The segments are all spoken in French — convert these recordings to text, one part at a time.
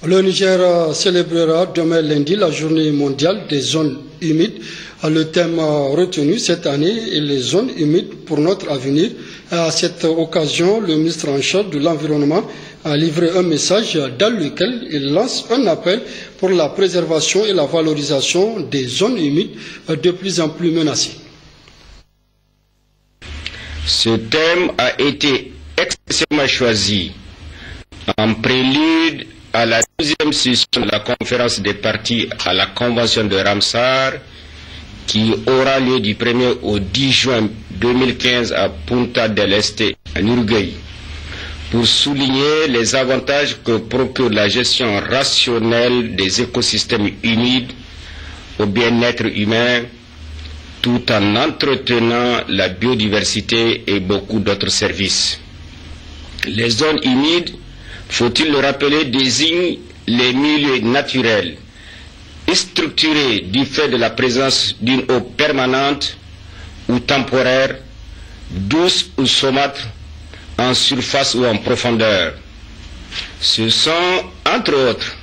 Le Niger célébrera demain lundi la journée mondiale des zones humides. Le thème retenu cette année est les zones humides pour notre avenir. À cette occasion, le ministre en charge de l'Environnement a livré un message dans lequel il lance un appel pour la préservation et la valorisation des zones humides de plus en plus menacées. Ce thème a été expressément choisi en prélude à la deuxième session de la conférence des parties à la Convention de Ramsar qui aura lieu du 1er au 10 juin 2015 à Punta del Este, en Uruguay, pour souligner les avantages que procure la gestion rationnelle des écosystèmes humides au bien-être humain, tout en entretenant la biodiversité et beaucoup d'autres services. Les zones humides, faut-il le rappeler, désignent les milieux naturels structurés du fait de la présence d'une eau permanente ou temporaire, douce ou saumâtre, en surface ou en profondeur. Ce sont, entre autres,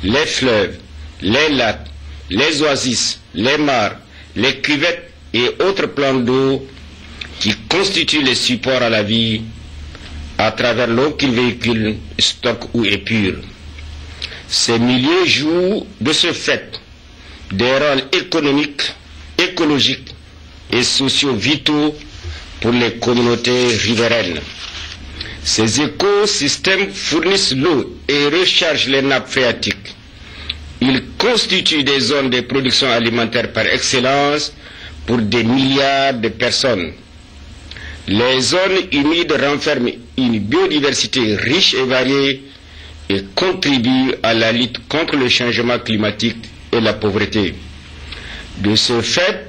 les fleuves, les lacs, les oasis, les mares, les cuvettes et autres plans d'eau qui constituent les supports à la vie à travers l'eau qu'ils véhiculent, stockent ou épurent. Ces milieux jouent de ce fait des rôles économiques, écologiques et sociaux vitaux pour les communautés riveraines. Ces écosystèmes fournissent l'eau et rechargent les nappes phréatiques. Ils constituent des zones de production alimentaire par excellence pour des milliards de personnes. Les zones humides renferment une biodiversité riche et variée et contribuent à la lutte contre le changement climatique et la pauvreté. De ce fait,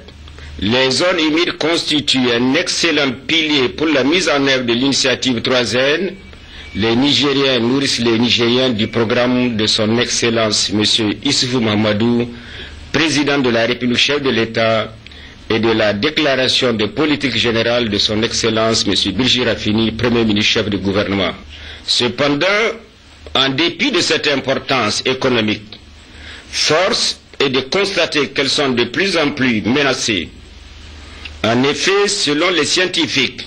les zones humides constituent un excellent pilier pour la mise en œuvre de l'initiative 3N. Les Nigériens nourrissent les Nigériens du programme de son Excellence M. Issoufou Mahamadou, président de la République, chef de l'État, et de la déclaration de politique générale de son Excellence M. Birji Rafini, Premier ministre, chef du gouvernement. Cependant, en dépit de cette importance économique, force est de constater qu'elles sont de plus en plus menacées. En effet, selon les scientifiques,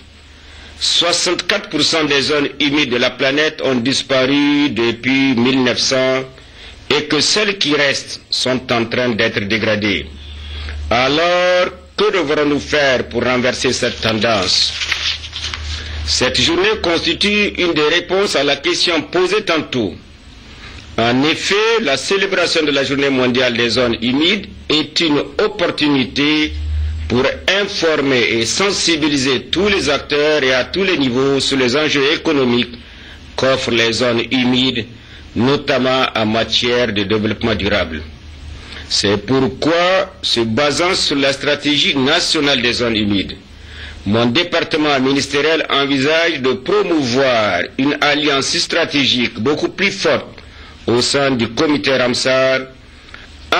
64% des zones humides de la planète ont disparu depuis 1900 et que celles qui restent sont en train d'être dégradées. Alors, que devrons-nous faire pour renverser cette tendance? Cette journée constitue une des réponses à la question posée tantôt. En effet, la célébration de la Journée mondiale des zones humides est une opportunité pour informer et sensibiliser tous les acteurs et à tous les niveaux sur les enjeux économiques qu'offrent les zones humides, notamment en matière de développement durable. C'est pourquoi, se basant sur la stratégie nationale des zones humides, mon département ministériel envisage de promouvoir une alliance stratégique beaucoup plus forte au sein du comité Ramsar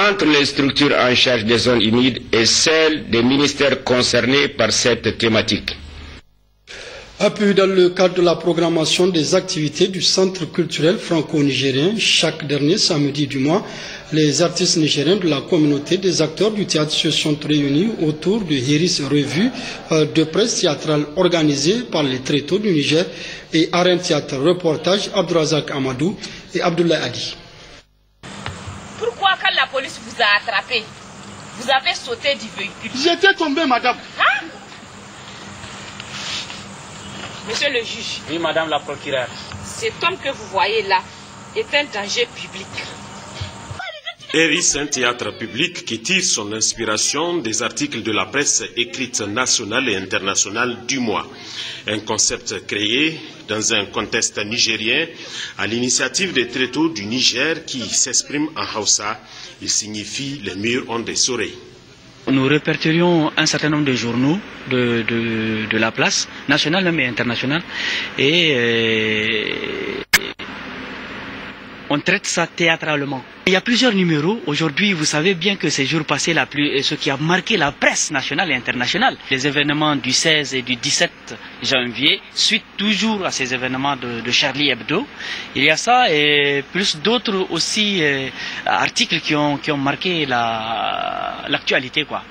entre les structures en charge des zones humides et celles des ministères concernés par cette thématique. Appuyé dans le cadre de la programmation des activités du Centre culturel franco-nigérien, chaque dernier samedi du mois, les artistes nigériens de la communauté des acteurs du théâtre se sont réunis autour de Hiris Revue de presse théâtrale organisée par les Tréteaux du Niger et Arène Théâtre. Reportage Abdourazak Amadou et Abdoulaye Adi. Pourquoi quand la police vous a attrapé, vous avez sauté du véhicule? J'étais tombé, madame. Hein? Monsieur le juge. Oui, madame la procureure. Cet homme que vous voyez là est un danger public. Eris, un théâtre public qui tire son inspiration des articles de la presse écrite nationale et internationale du mois. Un concept créé dans un contexte nigérien à l'initiative des Tréteaux du Niger qui s'exprime en Hausa. Il signifie les murs ont des oreilles. Nous répertorions un certain nombre de journaux de la place, nationale mais internationale, et on traite ça théâtralement. Il y a plusieurs numéros. Aujourd'hui, vous savez bien que ces jours passés, ce qui a marqué la presse nationale et internationale, les événements du 16 et du 17 janvier, suite toujours à ces événements de Charlie Hebdo. Il y a ça et plus d'autres aussi articles qui ont marqué l'actualité, quoi.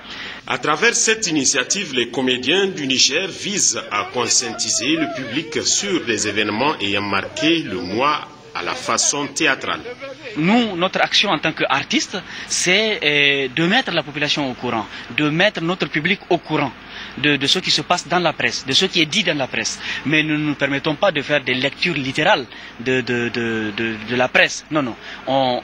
À travers cette initiative, les comédiens du Niger visent à conscientiser le public sur les événements ayant marqué le mois à la façon théâtrale. Nous, notre action en tant qu'artistes, c'est de mettre la population au courant, de mettre notre public au courant de ce qui se passe dans la presse, de ce qui est dit dans la presse. Mais nous ne nous permettons pas de faire des lectures littérales de la presse. Non, non.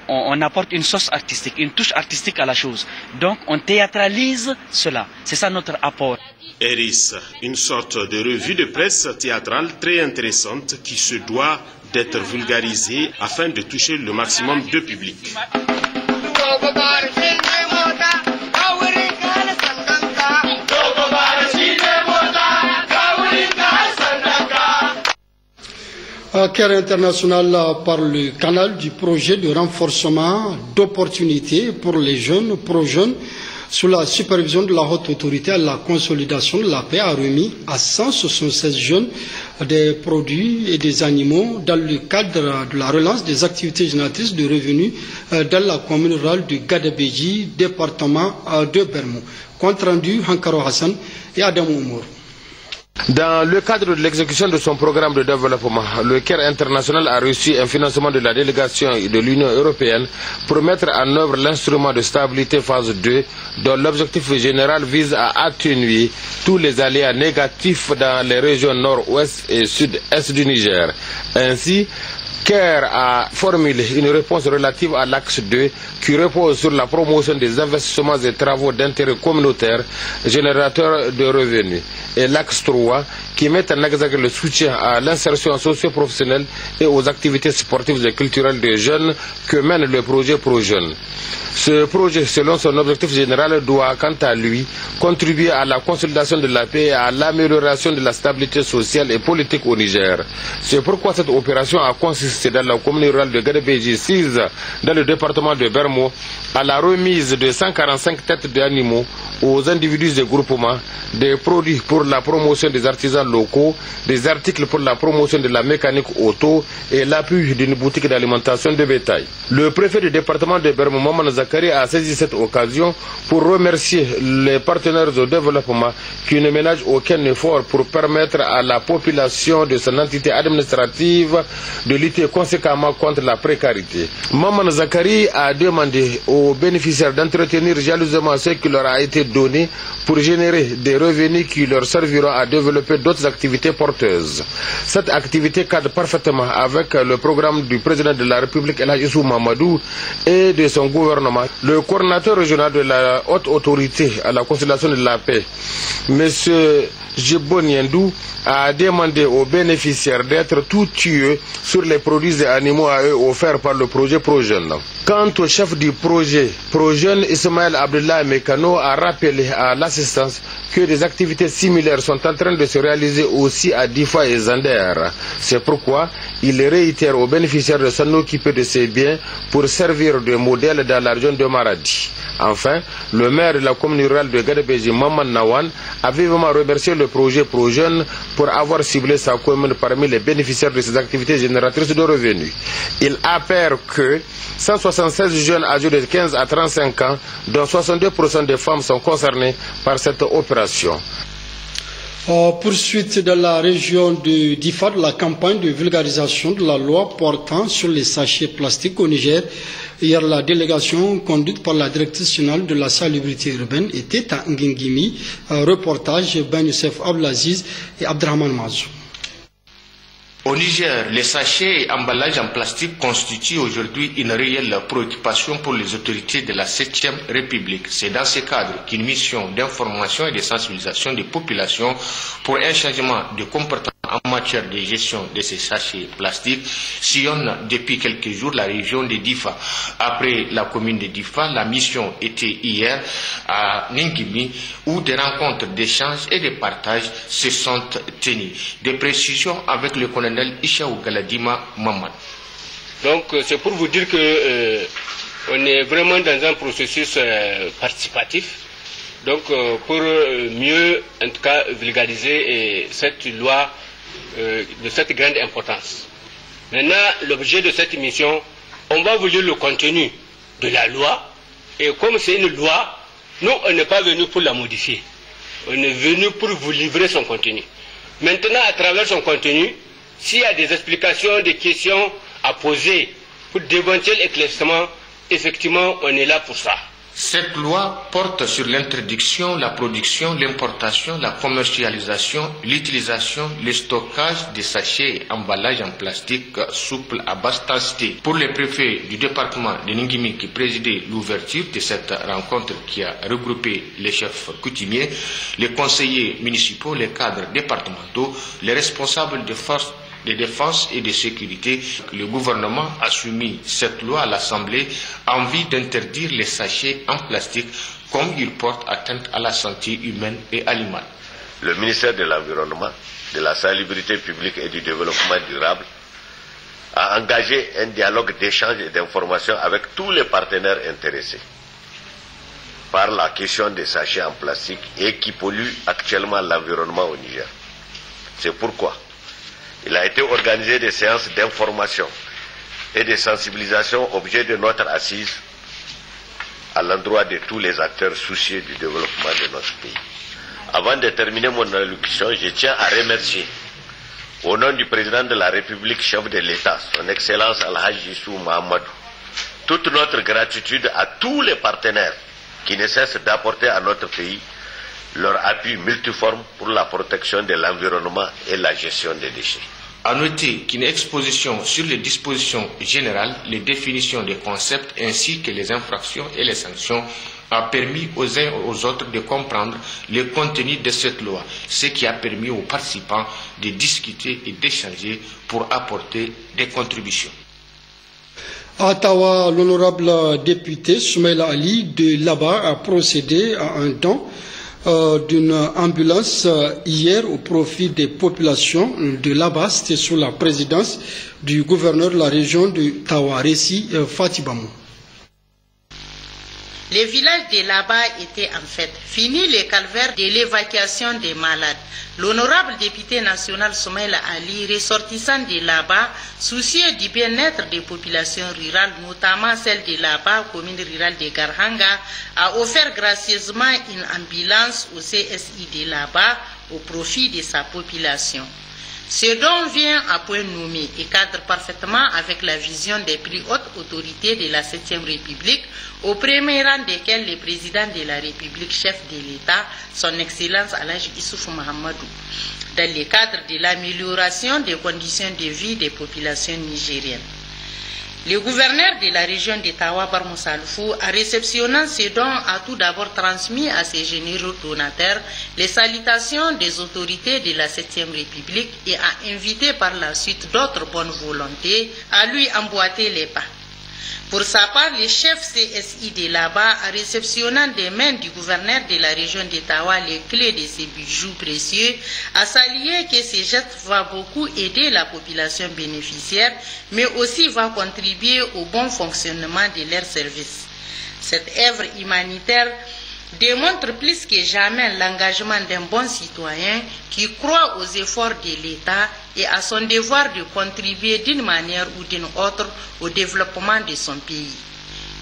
On apporte une sauce artistique, une touche artistique à la chose. Donc, on théâtralise cela. C'est ça notre apport. Eris, une sorte de revue de presse théâtrale très intéressante qui se doit d'être vulgarisée afin de toucher le maximum de public. Caire International par le canal du projet de renforcement d'opportunités pour les jeunes, pro-jeunes, sous la supervision de la haute autorité à la consolidation de la paix, a remis à 176 jeunes des produits et des animaux dans le cadre de la relance des activités génératrices de revenus dans la commune rurale de Gadabéji, département de Bermo. Compte rendu Hankaro Hassan et Adam Oumour. Dans le cadre de l'exécution de son programme de développement, le Caire International a reçu un financement de la délégation de l'Union européenne pour mettre en œuvre l'instrument de stabilité phase 2 dont l'objectif général vise à atténuer tous les aléas négatifs dans les régions nord-ouest et sud-est du Niger. Ainsi, Caire a formulé une réponse relative à l'axe 2 qui repose sur la promotion des investissements et travaux d'intérêt communautaire générateurs de revenus, et l'axe 3 qui met en exergue le soutien à l'insertion socio-professionnelle et aux activités sportives et culturelles des jeunes que mène le projet ProJeunes. Ce projet, selon son objectif général, doit quant à lui contribuer à la consolidation de la paix et à l'amélioration de la stabilité sociale et politique au Niger. C'est pourquoi cette opération a consisté dans la commune rurale de Gadabéji 6, dans le département de Bermo, à la remise de 145 têtes d'animaux aux individus et groupements, des produits pour la promotion des artisans locaux, des articles pour la promotion de la mécanique auto et l'appui d'une boutique d'alimentation de bétail. Le préfet du département de Bermo, Maman Zakari, a saisi cette occasion pour remercier les partenaires au développement qui ne ménagent aucun effort pour permettre à la population de son entité administrative de lutter conséquemment contre la précarité. Maman Zakari a demandé aux bénéficiaires d'entretenir jalousement ce qui leur a été donné pour générer des revenus qui leur serviront à développer d'autres activités porteuses. Cette activité cadre parfaitement avec le programme du président de la République, El Hadji Issou Mahamadou, et de son gouvernement. Le coordinateur régional de la haute autorité à la consolidation de la paix, M. Djibo Niendou, a demandé aux bénéficiaires d'être tout tueux sur les produits et animaux à eux offerts par le projet ProJeunes. Quant au chef du projet ProJeunes, Ismaël Abdullah Mekano, a rappelé à l'assistance que des activités similaires sont en train de se réaliser aussi à Difa et Zander. C'est pourquoi il réitère aux bénéficiaires de s'en occuper de ces biens pour servir de modèle dans la région de Maradi. Enfin, le maire de la commune rurale de Gadabéji, Maman Nawan, a vivement remercié le projet ProJeunes pour avoir ciblé sa commune parmi les bénéficiaires de ces activités génératrices de revenus. Il appare que 176 jeunes âgés de 15 à 35 ans, dont 62% des femmes sont concernées par cette opération. Poursuite dans la région de Difa de la campagne de vulgarisation de la loi portant sur les sachets plastiques au Niger. Hier, la délégation conduite par la directrice générale de la salubrité urbaine était à Ngingimi. Reportage Ben Youssef Abdelaziz et Abdrahman Mazou. Au Niger, les sachets et emballages en plastique constituent aujourd'hui une réelle préoccupation pour les autorités de la 7e République. C'est dans ce cadre qu'une mission d'information et de sensibilisation des populations pour un changement de comportement en matière de gestion de ces sachets plastiques sillonne depuis quelques jours la région de Difa. Après la commune de Difa, la mission était hier à Ngingimi où des rencontres d'échange et de partage se sont tenues. Des précisions avec le colonel Ishaou Galadima Mamad. Donc c'est pour vous dire que on est vraiment dans un processus participatif. Donc pour mieux, en tout cas, vulgariser cette loi de cette grande importance. Maintenant, l'objet de cette émission, on va vous lire le contenu de la loi. Et comme c'est une loi, nous, on n'est pas venu pour la modifier. On est venu pour vous livrer son contenu. Maintenant, à travers son contenu, s'il y a des explications, des questions à poser pour d'éventuels éclaircissements, effectivement, on est là pour ça. Cette loi porte sur l'interdiction, la production, l'importation, la commercialisation, l'utilisation, le stockage des sachets et emballages en plastique souple à basse densité. Pour les préfets du département de Ningimi qui présidait l'ouverture de cette rencontre qui a regroupé les chefs coutumiers, les conseillers municipaux, les cadres départementaux, les responsables des forces de défense et de sécurité, le gouvernement a soumis cette loi à l'Assemblée en vue d'interdire les sachets en plastique comme ils portent atteinte à la santé humaine et animale. Le ministère de l'Environnement, de la Salubrité publique et du Développement durable a engagé un dialogue d'échange et d'information avec tous les partenaires intéressés par la question des sachets en plastique et qui polluent actuellement l'environnement au Niger. C'est pourquoi il a été organisé des séances d'information et de sensibilisation objet de notre assise à l'endroit de tous les acteurs soucieux du développement de notre pays. Avant de terminer mon allocution, je tiens à remercier, au nom du président de la République, chef de l'État, son Excellence Al-Hajj Issou Mahamadou, toute notre gratitude à tous les partenaires qui ne cessent d'apporter à notre pays leur appui multiforme pour la protection de l'environnement et la gestion des déchets. À noter qu'une exposition sur les dispositions générales, les définitions des concepts ainsi que les infractions et les sanctions a permis aux uns et aux autres de comprendre le contenu de cette loi, ce qui a permis aux participants de discuter et d'échanger pour apporter des contributions. À Ottawa, l'honorable député Soumaïla Ali de là-bas a procédé à un don d'une ambulance hier au profit des populations de là-bas. C'était sous la présidence du gouverneur de la région de Tawa, Ressi Fatibamou. Les villages de là-bas étaient en fête. Fini le calvaire de l'évacuation des malades. L'honorable député national Soumaïla Ali, ressortissant de là-bas, soucieux du bien-être des populations rurales, notamment celles de là-bas, commune rurale de Garhanga, a offert gracieusement une ambulance au CSI de là-bas au profit de sa population. Ce don vient à point nommé et cadre parfaitement avec la vision des plus hautes autorités de la 7e République, au premier rang desquels le président de la République, chef de l'État, son Excellence Al-Hajj Issoufou Mahamadou, dans le cadre de l'amélioration des conditions de vie des populations nigériennes. Le gouverneur de la région de Tawa, Barmoussa Alfou, en réceptionnant ces dons, a tout d'abord transmis à ses généraux donateurs les salutations des autorités de la 7e République et a invité par la suite d'autres bonnes volontés à lui emboîter les pas. Pour sa part, le chef CSI de là-bas, en réceptionnant des mains du gouverneur de la région d'Ottawa les clés de ses bijoux précieux, a salué que ce geste va beaucoup aider la population bénéficiaire, mais aussi va contribuer au bon fonctionnement de leurs services. Cette œuvre humanitaire démontre plus que jamais l'engagement d'un bon citoyen qui croit aux efforts de l'État et à son devoir de contribuer d'une manière ou d'une autre au développement de son pays.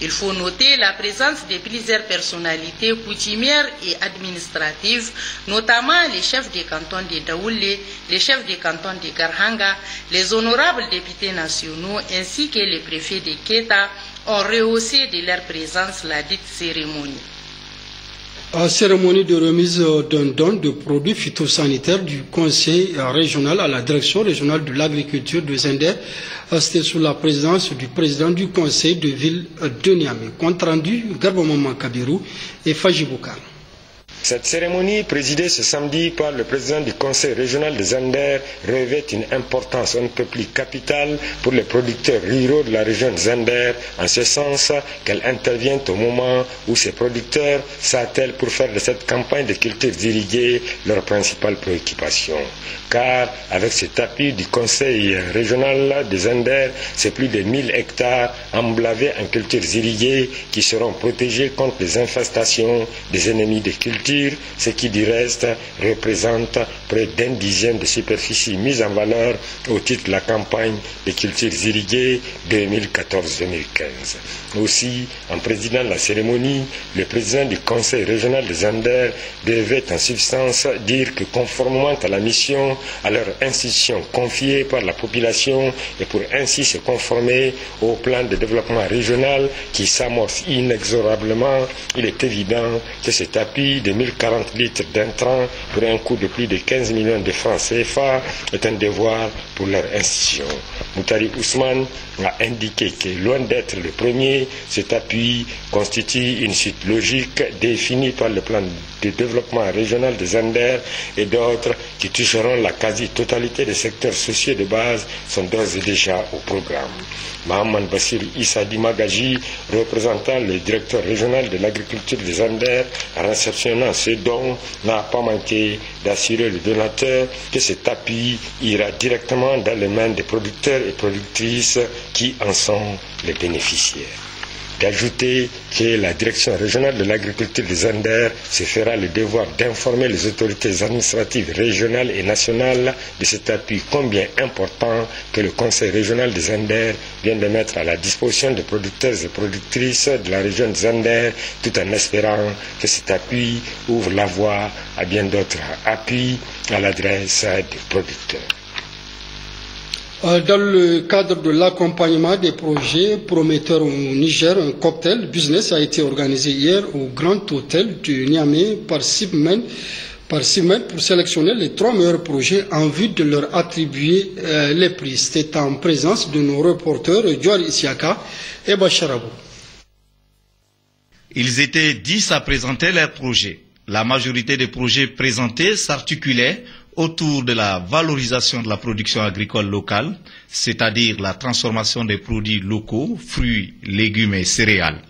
Il faut noter la présence de plusieurs personnalités coutumières et administratives, notamment les chefs des cantons de Daoulé, les chefs des cantons de Garhanga, les honorables députés nationaux ainsi que les préfets de Keta ont rehaussé de leur présence la dite cérémonie. Cérémonie de remise d'un don de produits phytosanitaires du conseil régional à la direction régionale de l'agriculture de Zender. C'était sous la présidence du président du conseil de ville de Niamey. Compte rendu, Garba Maman Kabirou et Faji Boukar. Cette cérémonie, présidée ce samedi par le président du conseil régional des Zender, revêt une importance un peu plus capitale pour les producteurs ruraux de la région de Zender, en ce sens qu'elle intervient au moment où ces producteurs s'attellent pour faire de cette campagne de cultures irriguées leur principale préoccupation. Car avec cet appui du conseil régional des Zender, c'est plus de 1000 hectares emblavés en cultures irriguées qui seront protégés contre les infestations des ennemis des cultures, ce qui du reste représente près d'un dixième de superficie mise en valeur au titre de la campagne des cultures irriguées 2014-2015. Aussi, en présidant la cérémonie, le président du conseil régional des Zender devait en substance dire que conformément à la mission à leur institution confiée par la population et pour ainsi se conformer au plan de développement régional qui s'amorce inexorablement, il est évident que cet appui de 1040 litres d'intrants pour un coût de plus de 15 millions de francs CFA est un devoir pour leur institution. Moutari Ousmane a indiqué que loin d'être le premier, cet appui constitue une suite logique définie par le plan de développement régional des Zender et d'autres qui toucheront la quasi-totalité des secteurs sociaux de base sont d'ores et déjà au programme. Mohamed Bassir Issa Dimagaji, représentant le directeur régional de l'agriculture des Zender, en réceptionnant ce don, n'a pas manqué d'assurer le donateur que cet appui ira directement dans les mains des producteurs et productrices qui en sont les bénéficiaires. D'ajouter que la direction régionale de l'agriculture des Zender se fera le devoir d'informer les autorités administratives régionales et nationales de cet appui combien important que le conseil régional des Zender vient de mettre à la disposition des producteurs et productrices de la région de Zender, tout en espérant que cet appui ouvre la voie à bien d'autres appuis à l'adresse des producteurs. Dans le cadre de l'accompagnement des projets prometteurs au Niger, un cocktail business a été organisé hier au Grand Hôtel de Niamey par Sibmen pour sélectionner les 3 meilleurs projets en vue de leur attribuer les prix. C'était en présence de nos reporters Dior Isiaka et Bacharabou. Ils étaient 10 à présenter leurs projets. La majorité des projets présentés s'articulaient autour de la valorisation de la production agricole locale, c'est-à-dire la transformation des produits locaux, fruits, légumes et céréales.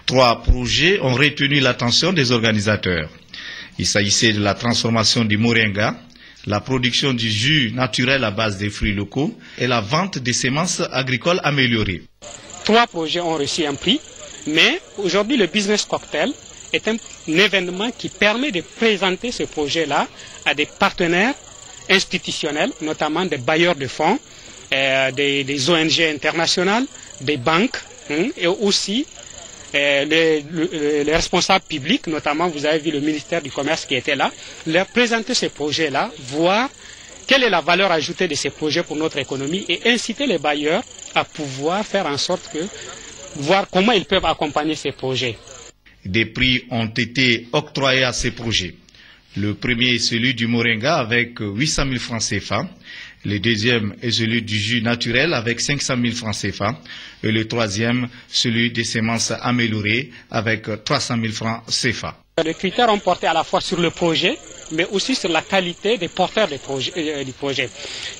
3 projets ont retenu l'attention des organisateurs. Il s'agissait de la transformation du moringa, la production du jus naturel à base des fruits locaux et la vente des semences agricoles améliorées. 3 projets ont reçu un prix, mais aujourd'hui le Business Cocktail est un événement qui permet de présenter ce projet-là à des partenaires institutionnels, notamment des bailleurs de fonds, des ONG internationales, des banques et aussi les responsables publics, notamment vous avez vu le ministère du Commerce qui était là, leur présenter ces projets-là, voir quelle est la valeur ajoutée de ces projets pour notre économie et inciter les bailleurs à pouvoir faire en sorte que, voir comment ils peuvent accompagner ces projets. Des prix ont été octroyés à ces projets. Le premier est celui du moringa avec 800 000 francs CFA. Le deuxième est celui du jus naturel avec 500 000 francs CFA. Et le troisième, celui des semences améliorées avec 300 000 francs CFA. Les critères ont porté à la fois sur le projet, mais aussi sur la qualité des porteurs du projet.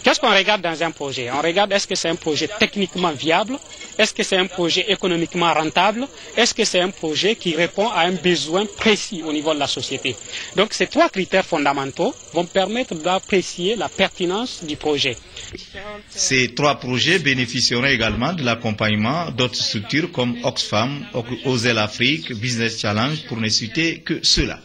Qu'est-ce qu'on regarde dans un projet? On regarde est-ce que c'est un projet techniquement viable, est-ce que c'est un projet économiquement rentable, est-ce que c'est un projet qui répond à un besoin précis au niveau de la société. Donc ces 3 critères fondamentaux vont permettre d'apprécier la pertinence du projet. Ces 3 projets bénéficieront également de l'accompagnement d'autres structures comme Oxfam, Ozel Afrique, Business Challenge, pour ne citer que ceux-là.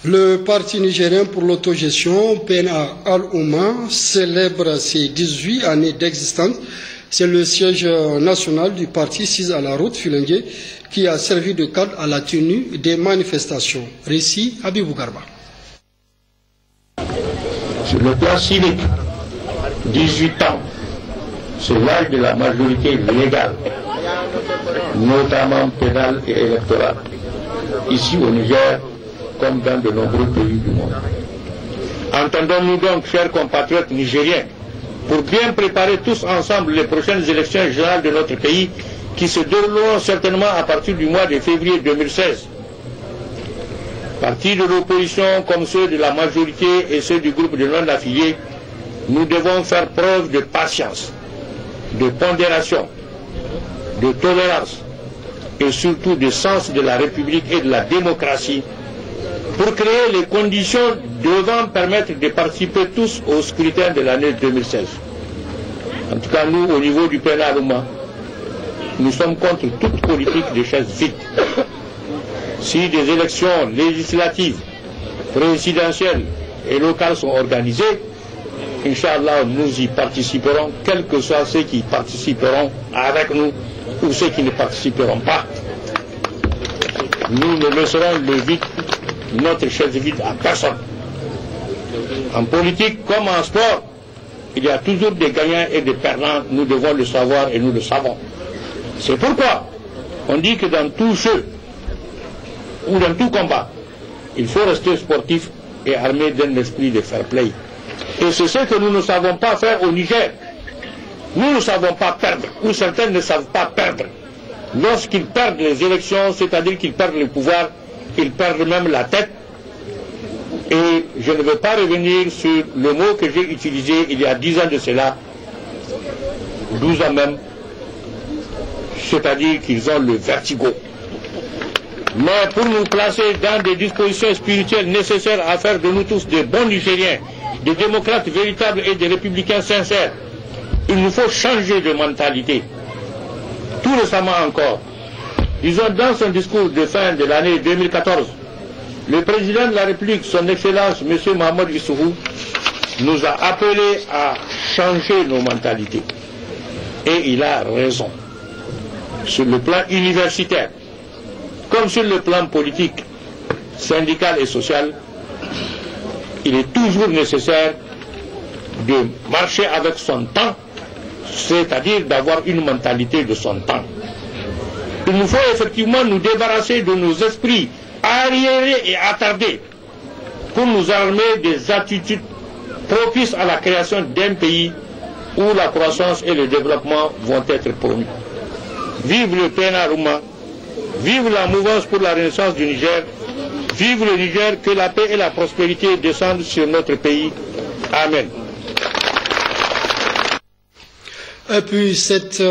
Le Parti nigérien pour l'autogestion, PNA Al-Ouma, célèbre ses 18 années d'existence. C'est le siège national du parti 6 à la route Filengue qui a servi de cadre à la tenue des manifestations. Récit Habibou Garba. Sur le plan civique, 18 ans, c'est l'âge de la majorité légale, notamment pénale et électorale, ici au Niger comme dans de nombreux pays du monde. Entendons-nous donc, chers compatriotes nigériens, pour bien préparer tous ensemble les prochaines élections générales de notre pays qui se dérouleront certainement à partir du mois de février 2016. partis de l'opposition comme ceux de la majorité et ceux du groupe de non-affiliés, nous devons faire preuve de patience, de pondération, de tolérance et surtout de sens de la République et de la démocratie pour créer les conditions devant permettre de participer tous au scrutin de l'année 2016. En tout cas, nous, au niveau du PNARUMA, nous sommes contre toute politique de chaises vides. Si des élections législatives, présidentielles et locales sont organisées, Inch'Allah, nous y participerons, quels que soient ceux qui participeront avec nous ou ceux qui ne participeront pas. Nous ne laisserons le vide, notre chaise vide à personne. En politique comme en sport, il y a toujours des gagnants et des perdants, nous devons le savoir et nous le savons. C'est pourquoi on dit que dans tout jeu ou dans tout combat, il faut rester sportif et armé d'un esprit de fair play. Et c'est ce que nous ne savons pas faire au Niger. Nous ne savons pas perdre, ou certains ne savent pas perdre. Lorsqu'ils perdent les élections, c'est-à-dire qu'ils perdent le pouvoir, ils perdent même la tête. Et je ne veux pas revenir sur le mot que j'ai utilisé il y a 10 ans de cela, 12 ans même, c'est-à-dire qu'ils ont le vertigo. Mais pour nous placer dans des dispositions spirituelles nécessaires à faire de nous tous des bons Nigériens, des démocrates véritables et des républicains sincères, il nous faut changer de mentalité. Tout récemment encore, disons dans son discours de fin de l'année 2014, le président de la République, son Excellence, M. Mohamed Issoufou, nous a appelés à changer nos mentalités. Et il a raison. Sur le plan universitaire, comme sur le plan politique, syndical et social, il est toujours nécessaire de marcher avec son temps, c'est-à-dire d'avoir une mentalité de son temps. Il nous faut effectivement nous débarrasser de nos esprits arriérés et attardés pour nous armer des attitudes propices à la création d'un pays où la croissance et le développement vont être promus. Vive le PNARUMA, vive la mouvance pour la renaissance du Niger, vive le Niger, que la paix et la prospérité descendent sur notre pays. Amen. Et puis cette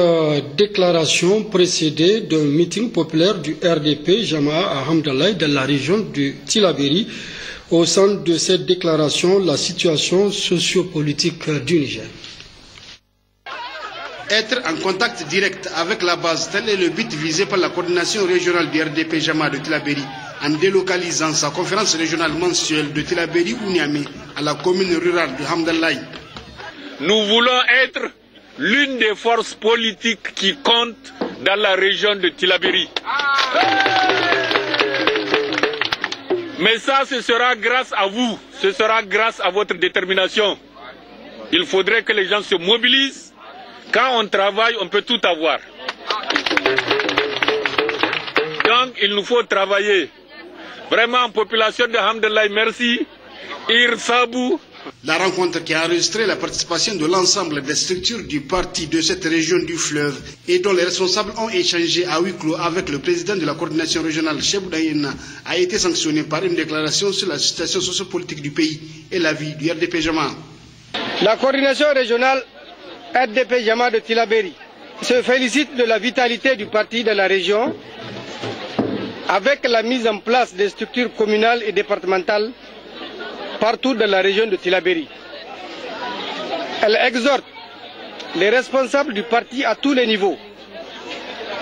déclaration précédée d'un meeting populaire du RDP Jama'a à Hamdallah dans la région de Tillabéri. Au centre de cette déclaration, la situation sociopolitique du Niger. Être en contact direct avec la base, tel est le but visé par la coordination régionale du RDP Jama'a de Tillabéri en délocalisant sa conférence régionale mensuelle de Tillabéri ou Niamey à la commune rurale de Hamdallah. Nous voulons être l'une des forces politiques qui compte dans la région de Tillabéri. Mais ça, ce sera grâce à vous, ce sera grâce à votre détermination. Il faudrait que les gens se mobilisent. Quand on travaille, on peut tout avoir. Donc, il nous faut travailler. Vraiment, population de Hamdallah, merci. Irsabu. La rencontre qui a enregistré la participation de l'ensemble des structures du parti de cette région du fleuve et dont les responsables ont échangé à huis clos avec le président de la coordination régionale, Chebou Dayena, a été sanctionnée par une déclaration sur la situation sociopolitique du pays et la vie du RDP Jama'a. La coordination régionale RDP Jama'a de Tillabéri se félicite de la vitalité du parti de la région avec la mise en place des structures communales et départementales partout dans la région de Tillabéri. Elle exhorte les responsables du parti à tous les niveaux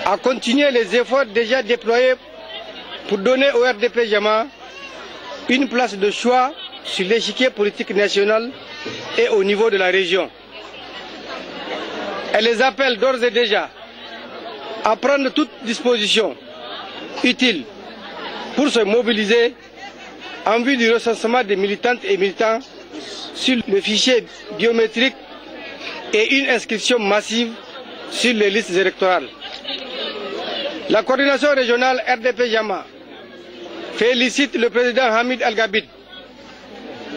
à continuer les efforts déjà déployés pour donner au RDP Jama'a une place de choix sur l'échiquier politique national et au niveau de la région. Elle les appelle d'ores et déjà à prendre toute disposition utile pour se mobiliser en vue du recensement des militantes et militants sur le fichier biométrique et une inscription massive sur les listes électorales. La coordination régionale RDP Jama'a félicite le président Hamid Al-Gabid,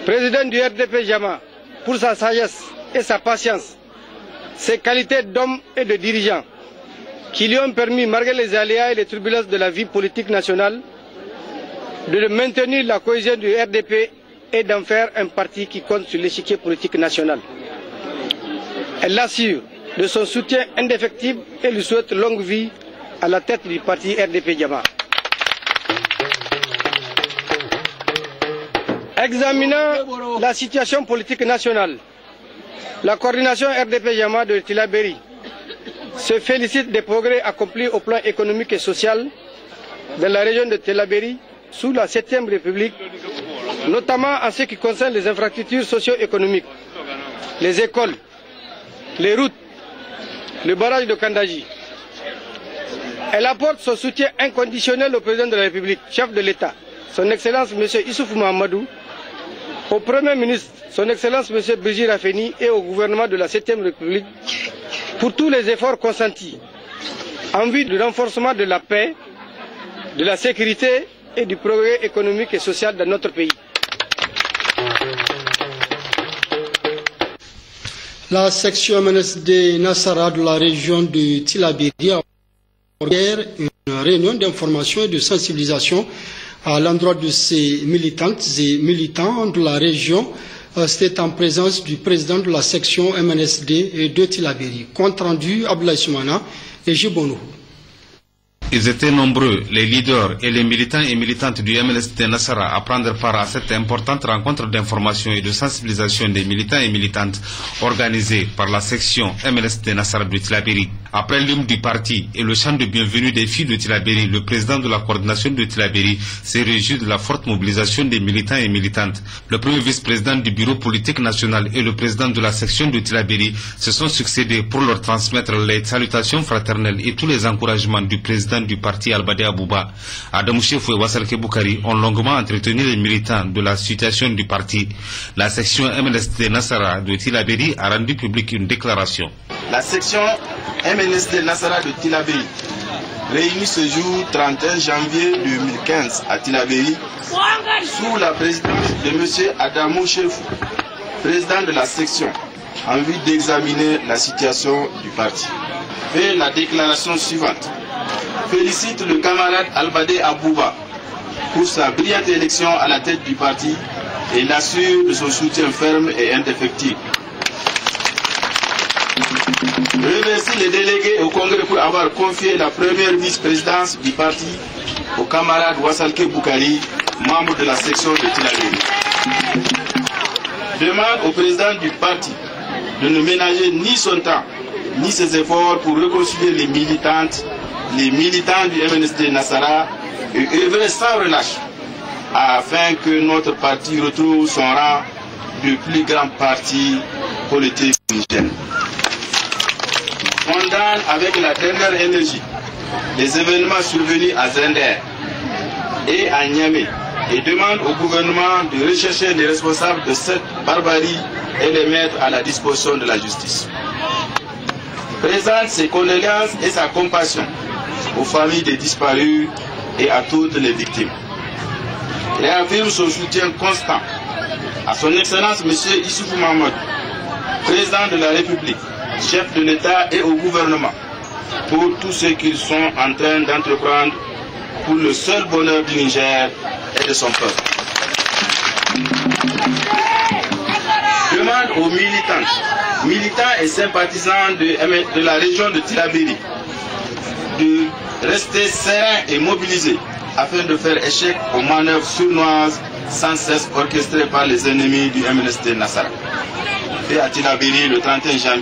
président du RDP Jama'a, pour sa sagesse et sa patience, ses qualités d'homme et de dirigeant qui lui ont permis, malgré les aléas et les turbulences de la vie politique nationale, de maintenir la cohésion du RDP et d'en faire un parti qui compte sur l'échiquier politique national. Elle l'assure de son soutien indéfectible et lui souhaite longue vie à la tête du parti RDP Jama. Examinant la situation politique nationale, la coordination RDP Jama de Tillabéri se félicite des progrès accomplis au plan économique et social dans la région de Tillabéri sous la 7e République, notamment en ce qui concerne les infrastructures socio-économiques, les écoles, les routes, le barrage de Kandaji. Elle apporte son soutien inconditionnel au président de la République, chef de l'État, son Excellence M. Issoufou Mahamadou, au Premier ministre, son Excellence M. Birji Rafeni et au gouvernement de la 7e République pour tous les efforts consentis en vue du renforcement de la paix, de la sécurité et du progrès économique et social dans notre pays. La section MNSD Nassara de la région de Tillabéri a organisé une réunion d'information et de sensibilisation à l'endroit de ses militantes et militants de la région. C'était en présence du président de la section MNSD de Tillabéri. Compte rendu Abdoulaye Soumana et Jibonou. Ils étaient nombreux, les leaders et les militants et militantes du MNSD Nassara, à prendre part à cette importante rencontre d'information et de sensibilisation des militants et militantes organisée par la section MNSD Nassara de Tillabéri. Après l'hymne du parti et le chant de bienvenue des filles de Tillabéri, le président de la coordination de Tillabéri s'est réjoui de la forte mobilisation des militants et militantes. Le premier vice-président du bureau politique national et le président de la section de Tillabéri se sont succédés pour leur transmettre les salutations fraternelles et tous les encouragements du président du parti Albade Abouba. Adamou Chefou et Wassalke Boukari ont longuement entretenu les militants de la situation du parti. La section MNSD Nassara de Tillabéri a rendu publique une déclaration. La section MNSD Nassara de Tillabéri, réunie ce jour 31 janvier 2015 à Tillabéri, sous la présidence de M. Adamou Chefou, président de la section, en vue d'examiner la situation du parti, fait la déclaration suivante. Félicite le camarade Albade Abouba pour sa brillante élection à la tête du parti et l'assure de son soutien ferme et indéfectible. Remercie les délégués au Congrès pour avoir confié la première vice-présidence du parti au camarade Wassalke Boukari, membre de la section de Tillabéri. Demande au président du parti de ne ménager ni son temps ni ses efforts pour réconcilier les militants du MNSD Nassara et œuvrer sans relâche afin que notre parti retrouve son rang de plus grand parti politique nigérien. Condamne avec la dernière énergie les événements survenus à Zender et à Niamey et demande au gouvernement de rechercher les responsables de cette barbarie et les mettre à la disposition de la justice. Présente ses condoléances et sa compassion aux familles des disparus et à toutes les victimes. Réaffirme son soutien constant à son Excellence M. Issoufou Mahamadou, président de la République, chef de l'État et au gouvernement, pour tout ce qu'ils sont en train d'entreprendre pour le seul bonheur du Niger et de son peuple. Demande aux militants et sympathisants de la région de Tillabéri de rester sereins et mobilisés afin de faire échec aux manœuvres sournoises sans cesse orchestrées par les ennemis du MNSD Nassara. Fait à Tillabéri le 31 janvier